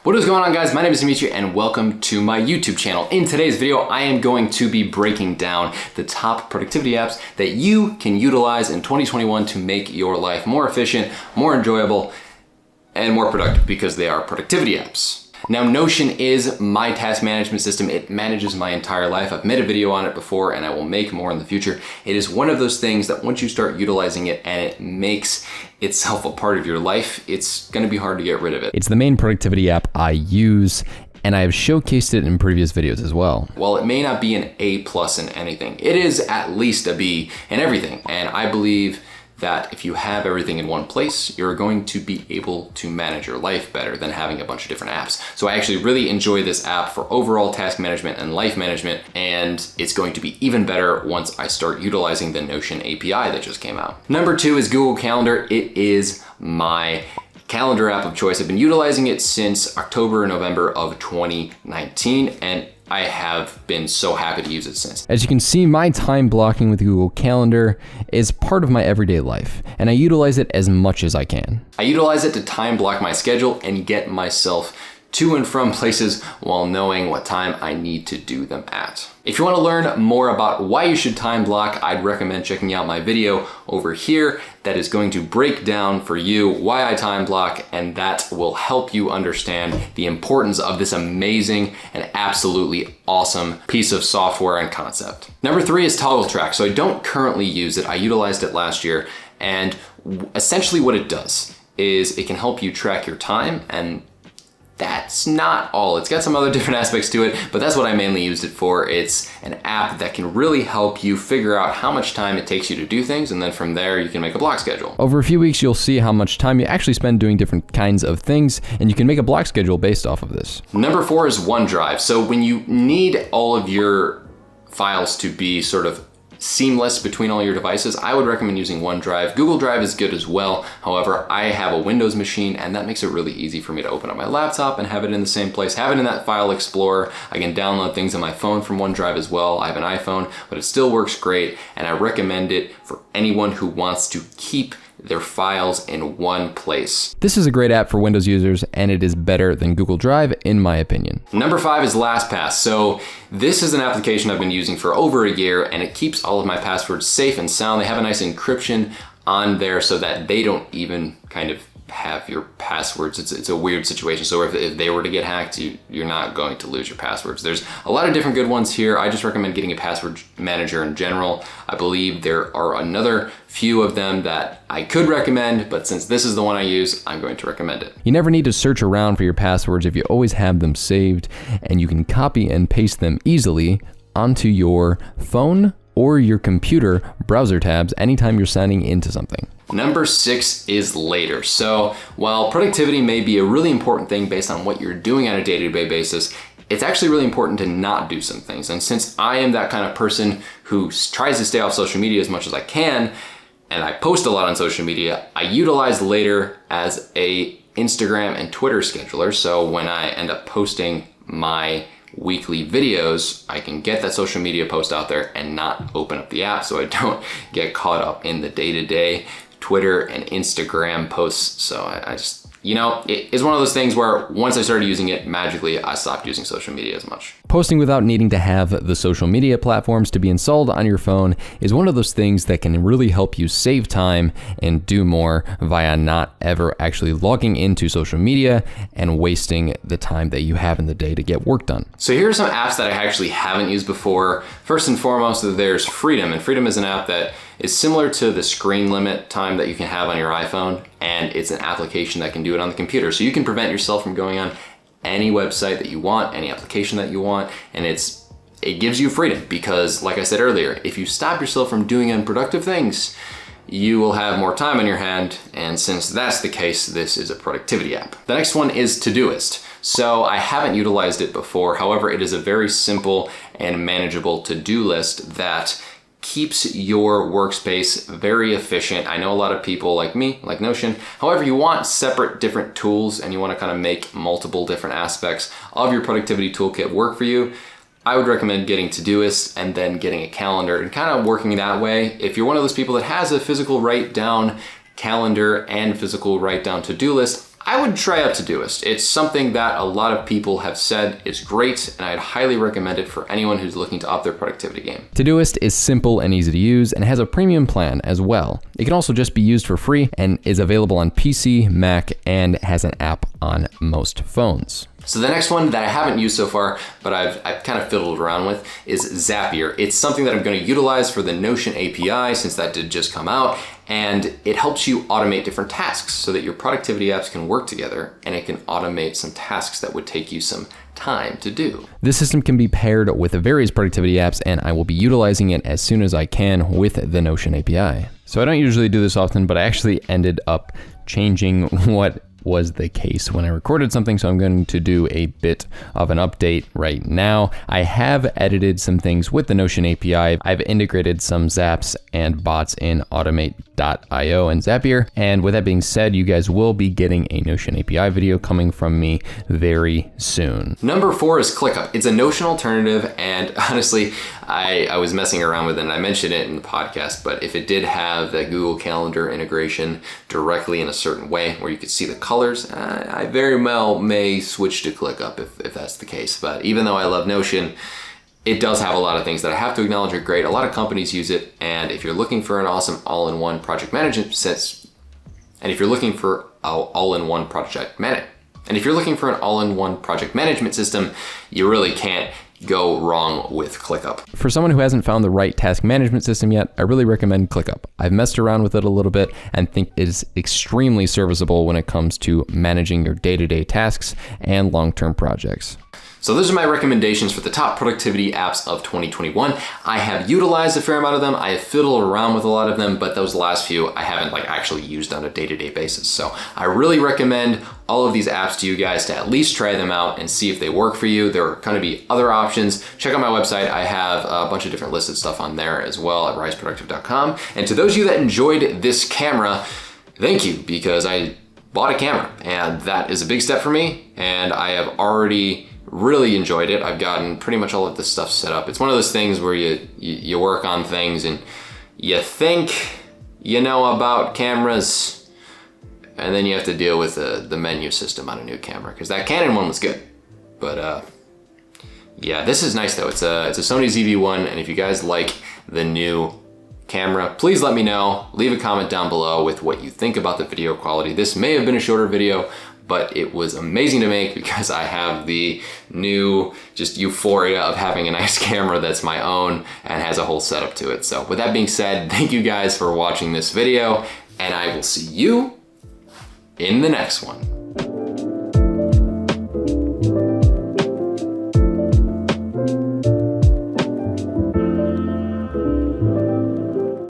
What is going on, guys? My name is Dimitri and welcome to my YouTube channel. In today's video, I am going to be breaking down the top productivity apps that you can utilize in 2021 to make your life more efficient, more enjoyable, and more productive because they are productivity apps. Now, Notion is my task management system. It manages my entire life. I've made a video on it before and I will make more in the future. It is one of those things that once you start utilizing it and it makes itself a part of your life, it's gonna be hard to get rid of it. It's the main productivity app I use, and I have showcased it in previous videos as well. While it may not be an A+ in anything, it is at least a B in everything. And I believe that if you have everything in one place, you're going to be able to manage your life better than having a bunch of different apps. So I actually really enjoy this app for overall task management and life management, and it's going to be even better once I start utilizing the Notion API that just came out. Number 2 is Google Calendar. It is my calendar app of choice. I've been utilizing it since October or November of 2019, and I have been so happy to use it since. As you can see, my time blocking with Google Calendar is part of my everyday life, and I utilize it as much as I can. I utilize it to time block my schedule and get myself to and from places while knowing what time I need to do them at. If you want to learn more about why you should time block, I'd recommend checking out my video over here that is going to break down for you why I time block, and that will help you understand the importance of this amazing and absolutely awesome piece of software and concept. Number 3 is Toggl Track. So I don't currently use it. I utilized it last year, and essentially what it does is it can help you track your time, and that's not all. It's got some other different aspects to it, but that's what I mainly used it for. It's an app that can really help you figure out how much time it takes you to do things, and then from there you can make a block schedule. Over a few weeks, you'll see how much time you actually spend doing different kinds of things, and you can make a block schedule based off of this. Number 4 is OneDrive. So when you need all of your files to be sort of seamless between all your devices, I would recommend using OneDrive. Google Drive is good as well. However, I have a Windows machine, and that makes it really easy for me to open up my laptop and have it in the same place, have it in that file explorer. I can download things on my phone from OneDrive as well. I have an iPhone, but it still works great, and I recommend it for anyone who wants to keep their files in one place. This is a great app for Windows users, and it is better than Google Drive in my opinion. Number 5 is LastPass. So this is an application I've been using for over a year, and it keeps all of my passwords safe and sound. They have a nice encryption on there so that they don't even kind of have your passwords. It's a weird situation. So if they were to get hacked, you're not going to lose your passwords. There's a lot of different good ones here. I just recommend getting a password manager in general. I believe there are another few of them that I could recommend, but since this is the one I use, I'm going to recommend it. You never need to search around for your passwords if you always have them saved, and you can copy and paste them easily onto your phone or your computer browser tabs anytime you're signing into something. Number 6 is later. So while productivity may be a really important thing based on what you're doing on a day-to-day basis, it's actually really important to not do some things. And since I am that kind of person who tries to stay off social media as much as I can, and I post a lot on social media, I utilize later as a Instagram and Twitter scheduler. So when I end up posting my weekly videos, I can get that social media post out there and not open up the app so I don't get caught up in the day-to-day Twitter and Instagram posts. So I just, you know, it is one of those things where once I started using it, magically I stopped using social media as much. Posting without needing to have the social media platforms to be installed on your phone is one of those things that can really help you save time and do more via not ever actually logging into social media and wasting the time that you have in the day to get work done. So here are some apps that I actually haven't used before. First and foremost, there's Freedom, and Freedom is an app that is similar to the screen limit time that you can have on your iPhone, and it's an application that can do it on the computer. So you can prevent yourself from going on any website that you want, any application that you want, and it gives you freedom because, like I said earlier, if you stop yourself from doing unproductive things, you will have more time on your hand, and since that's the case, this is a productivity app. The next one is ToDoIst. So I haven't utilized it before, however, it is a very simple and manageable to-do list that keeps your workspace very efficient. I know a lot of people like me, like Notion. However, you want separate different tools and you want to kind of make multiple different aspects of your productivity toolkit work for you. I would recommend getting ToDoIst and then getting a calendar and kind of working that way. If you're one of those people that has a physical write down calendar and physical write down to-do list, I would try out ToDoIst. It's something that a lot of people have said is great, and I'd highly recommend it for anyone who's looking to up their productivity game. ToDoIst is simple and easy to use and has a premium plan as well. It can also just be used for free and is available on PC, Mac, and has an app on most phones. So the next one that I haven't used so far, but I've kind of fiddled around with, is Zapier. It's something that I'm going to utilize for the Notion API since that did just come out, and it helps you automate different tasks so that your productivity apps can work together, and it can automate some tasks that would take you some time to do. This system can be paired with various productivity apps, and I will be utilizing it as soon as I can with the Notion API. So I don't usually do this often, but I actually ended up changing what was the case when I recorded something, so I'm going to do a bit of an update right now. I have edited some things with the Notion API. I've integrated some zaps and bots in Automate.io and Zapier, and with that being said, you guys will be getting a Notion API video coming from me very soon. Number 4 is Clickup. It's a Notion alternative, and honestly, I was messing around with it, and I mentioned it in the podcast, but if it did have the Google Calendar integration directly in a certain way where you could see the colors, I very well may switch to Clickup if that's the case. But even though I love Notion, it does have a lot of things that I have to acknowledge are great. A lot of companies use it, and if you're looking for an awesome all-in-one project management system, and if you're looking for an all-in-one project management system, you really can't go wrong with Clickup. For someone who hasn't found the right task management system yet, I really recommend Clickup. I've messed around with it a little bit and think it is extremely serviceable when it comes to managing your day-to-day tasks and long-term projects. So those are my recommendations for the top productivity apps of 2021. I have utilized a fair amount of them. I have fiddled around with a lot of them, but those last few I haven't actually used on a day-to-day basis. So I really recommend all of these apps to you guys to at least try them out and see if they work for you. There are going to be other options. Check out my website. I have a bunch of different listed stuff on there as well at riseproductive.com. And to those of you that enjoyed this camera, thank you, because I bought a camera and that is a big step for me, and I have already really enjoyed it. I've gotten pretty much all of this stuff set up. It's one of those things where you work on things and you think you know about cameras, and then you have to deal with the menu system on a new camera, because that Canon one was good. But yeah, this is nice though. It's a Sony ZV-1, and if you guys like the new camera, please let me know. Leave a comment down below with what you think about the video quality. This may have been a shorter video, but it was amazing to make because I have the new just euphoria of having a nice camera that's my own and has a whole setup to it. So with that being said, thank you guys for watching this video, and I will see you in the next one.